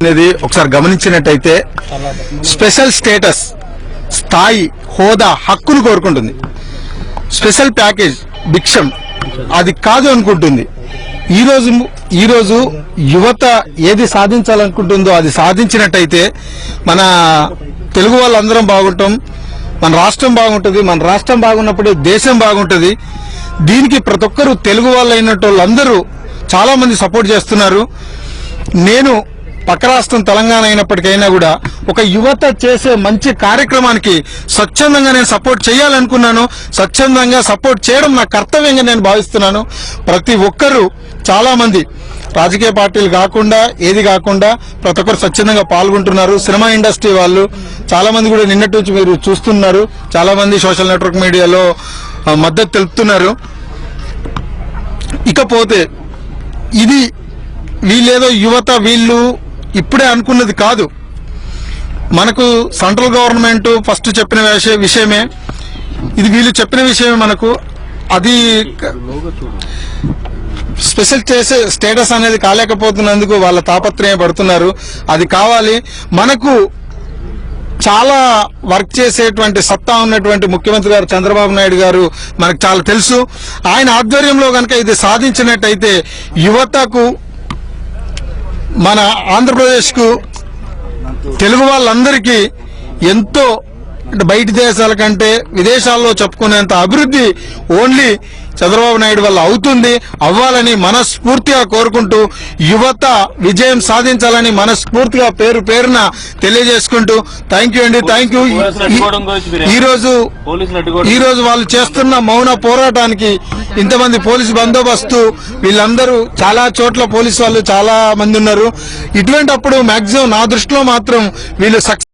అనేది ఒకసారి గమనించినట్టయితే స్పెషల్ స్టేటస్, స్థాయి, హోదా, హక్కును కోరుకుంటుంది. స్పెషల్ ప్యాకేజ్, భిక్షం అది కాదు అనుకుంటుంది. ఈరోజు యువత ఏది సాధించాలనుకుంటుందో అది సాధించినట్టయితే మన తెలుగు వాళ్ళందరం బాగుంటాం, మన రాష్ట్రం బాగుంటుంది. మన రాష్ట్రం బాగున్నప్పుడే దేశం బాగుంటుంది. దీనికి ప్రతి ఒక్కరు తెలుగు వాళ్ళు అయినట్టు వాళ్ళందరూ చాలా మంది సపోర్ట్ చేస్తున్నారు. నేను పక్క రాష్ట్రం తెలంగాణ అయినప్పటికైనా కూడా ఒక యువత చేసే మంచి కార్యక్రమానికి స్వచ్ఛందంగా నేను సపోర్ట్ చేయాలనుకున్నాను. స్వచ్ఛందంగా సపోర్ట్ చేయడం నా కర్తవ్యంగా నేను భావిస్తున్నాను. ప్రతి ఒక్కరూ చాలా మంది రాజకీయ పార్టీలు కాకుండా ఏది కాకుండా ప్రతి ఒక్కరు స్వచ్ఛందంగా పాల్గొంటున్నారు. సినిమా ఇండస్ట్రీ వాళ్ళు చాలా మంది కూడా నిన్నటి నుంచి మీరు చూస్తున్నారు. చాలా మంది సోషల్ నెట్వర్క్ మీడియాలో మద్దతు తెలుపుతున్నారు. ఇకపోతే ఇది వీళ్ళేదో యువత వీళ్ళు ఇప్పుడే అనుకున్నది కాదు. మనకు సెంట్రల్ గవర్నమెంట్ ఫస్ట్ చెప్పిన విషయమే ఇది, వీళ్ళు చెప్పిన విషయమే మనకు. అది స్పెషల్ చేసే స్టేటస్ అనేది కాలేకపోతున్నందుకు వాళ్ళ తాపత్రయపడుతున్నారు. అది కావాలి. మనకు చాలా వర్క్ చేసేటువంటి సత్తా ఉన్నటువంటి ముఖ్యమంత్రి గారు చంద్రబాబు నాయుడు గారు మనకు చాలా తెలుసు. ఆయన ఆధ్వర్యంలో కనుక ఇది సాధించినట్టయితే యువతకు, మన ఆంధ్రప్రదేశ్కు, తెలుగు వాళ్ళందరికీ ఎంతో బయటి దేశాల కంటే విదేశాల్లో చెప్పుకునేంత అభివృద్ధి ఓన్లీ చంద్రబాబు నాయుడు వల్ల అవుతుంది. అవ్వాలని మనస్ఫూర్తిగా కోరుకుంటూ యువత విజయం సాధించాలని మనస్ఫూర్తిగా పేరు పేరున తెలియజేసుకుంటూ థ్యాంక్ యూ అండి. Thank you. ఈ రోజు వాళ్ళు చేస్తున్న మౌన పోరాటానికి ఇంతమంది పోలీసు బందోబస్తు, వీళ్ళందరూ చాలా చోట్ల పోలీసు వాళ్ళు చాలా మంది ఉన్నారు. ఇటువంటి అప్పుడు మాక్సిమం నా దృష్టిలో మాత్రం వీళ్ళు